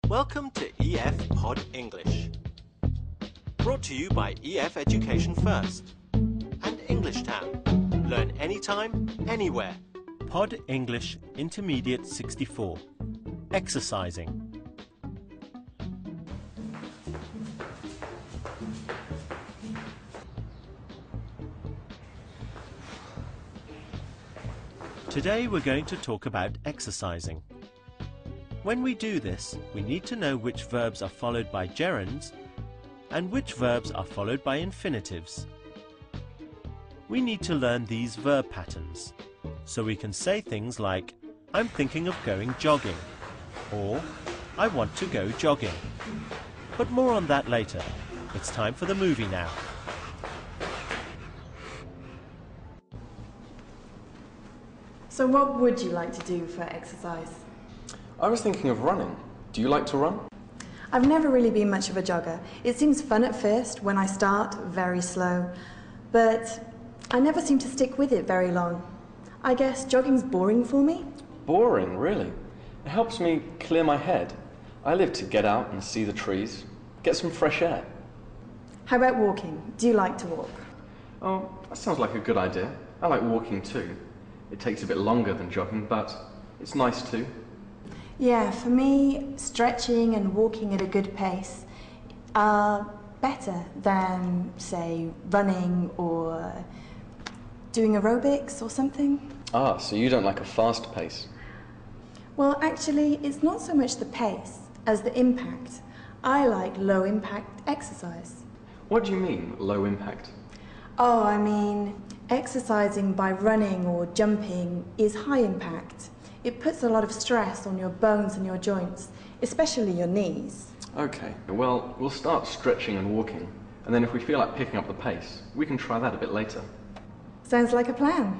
Welcome to EF Pod English. Brought to you by EF Education First and English Town. Learn anytime, anywhere. Pod English Intermediate 64. Exercising. Today we're going to talk about exercising. When we do this, we need to know which verbs are followed by gerunds and which verbs are followed by infinitives. We need to learn these verb patterns, so we can say things like, I'm thinking of going jogging, or I want to go jogging. But more on that later. It's time for the movie now. So what would you like to do for exercise? I was thinking of running. Do you like to run? I've never really been much of a jogger. It seems fun at first, when I start, very slow. But I never seem to stick with it very long. I guess jogging's boring for me. Boring, really? It helps me clear my head. I live to get out and see the trees, get some fresh air. How about walking? Do you like to walk? Oh, that sounds like a good idea. I like walking too. It takes a bit longer than jogging, but it's nice too. Yeah, for me, stretching and walking at a good pace are better than, say, running or doing aerobics or something. Ah, so you don't like a fast pace? Well, actually, it's not so much the pace as the impact. I like low-impact exercise. What do you mean, low impact? Oh, I mean, exercising by running or jumping is high impact. It puts a lot of stress on your bones and your joints, especially your knees. Okay, well, we'll start stretching and walking, and then if we feel like picking up the pace, we can try that a bit later. Sounds like a plan.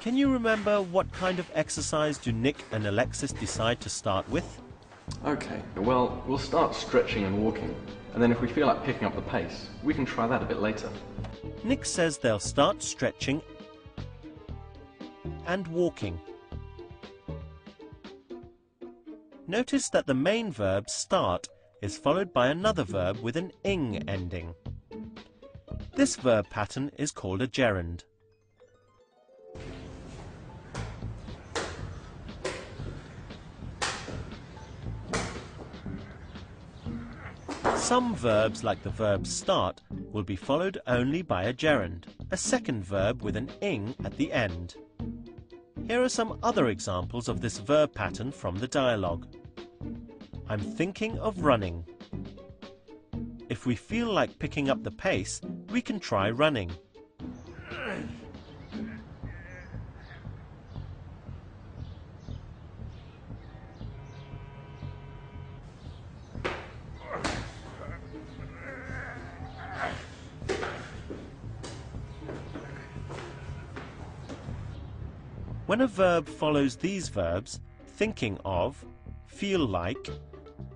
Can you remember what kind of exercise do Nick and Alexis decide to start with? Okay, well, we'll start stretching and walking, and then if we feel like picking up the pace, we can try that a bit later. Nick says they'll start stretching and walking. Notice that the main verb start is followed by another verb with an ing ending. This verb pattern is called a gerund. Some verbs, like the verb start, will be followed only by a gerund, a second verb with an ing at the end. Here are some other examples of this verb pattern from the dialogue. I'm thinking of running. If we feel like picking up the pace, we can try running. When a verb follows these verbs, thinking of, feel like,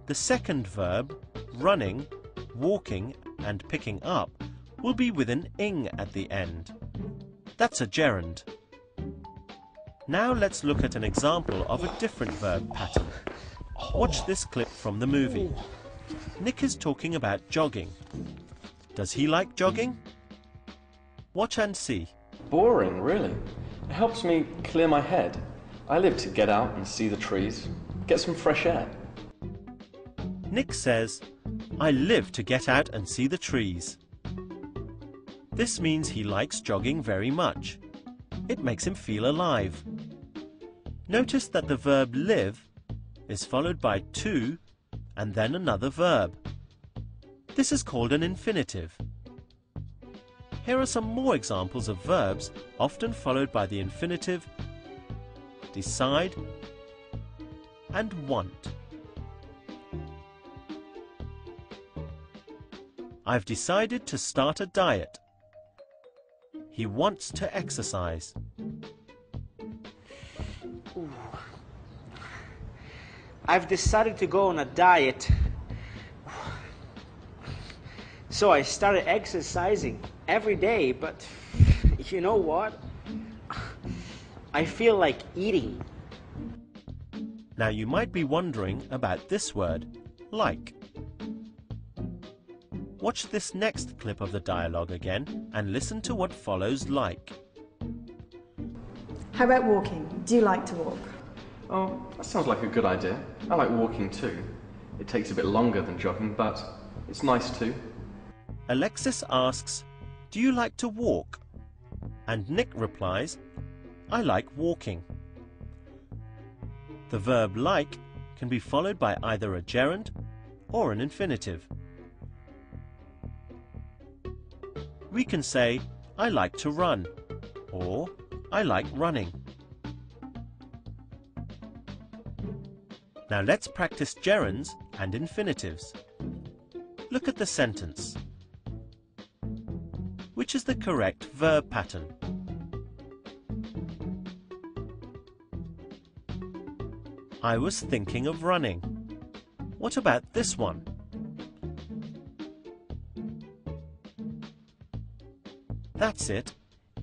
the second verb, running, walking and picking up, will be with an ing at the end. That's a gerund. Now let's look at an example of a different verb pattern. Watch this clip from the movie. Nick is talking about jogging. Does he like jogging? Watch and see. Boring, really? It helps me clear my head. I live to get out and see the trees, get some fresh air. Nick says, I live to get out and see the trees. This means he likes jogging very much. It makes him feel alive. Notice that the verb live is followed by to and then another verb. This is called an infinitive. Here are some more examples of verbs often followed by the infinitive decide and want. I've decided to start a diet. He wants to exercise. Ooh. I've decided to go on a diet. So I started exercising every day, but you know what? I feel like eating. Now you might be wondering about this word, like. Watch this next clip of the dialogue again and listen to what follows like. How about walking? Do you like to walk? Oh, that sounds like a good idea. I like walking too. It takes a bit longer than jogging, but it's nice too. Alexis asks, "Do you like to walk?" And Nick replies, "I like walking." The verb like can be followed by either a gerund or an infinitive. We can say, "I like to run," or "I like running." Now let's practice gerunds and infinitives. Look at the sentence. Which is the correct verb pattern? I was thinking of running. What about this one? That's it.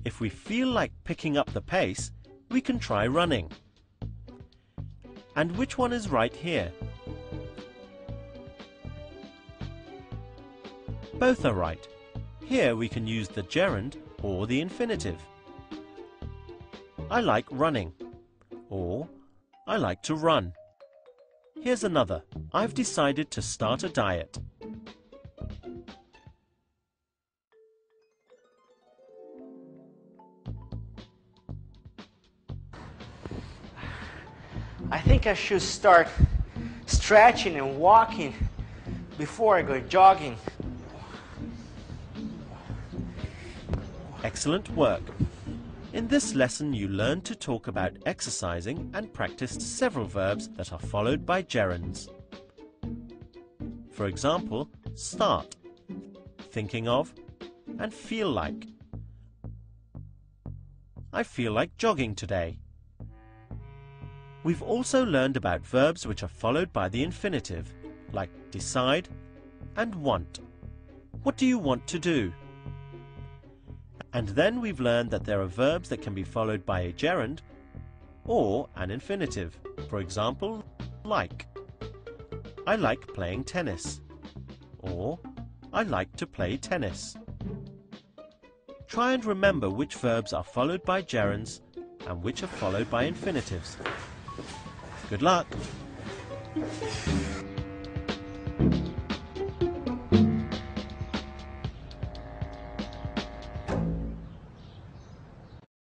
If we feel like picking up the pace, we can try running. And which one is right here? Both are right. Here we can use the gerund or the infinitive. I like running, or I like to run. Here's another. I've decided to start a diet. I think I should start stretching and walking before I go jogging. Excellent work. In this lesson you learned to talk about exercising and practiced several verbs that are followed by gerunds. For example, start, thinking of, and feel like. I feel like jogging today. We've also learned about verbs which are followed by the infinitive, like decide and want. What do you want to do? And then we've learned that there are verbs that can be followed by a gerund or an infinitive. For example, like. I like playing tennis. Or, I like to play tennis. Try and remember which verbs are followed by gerunds and which are followed by infinitives. Good luck!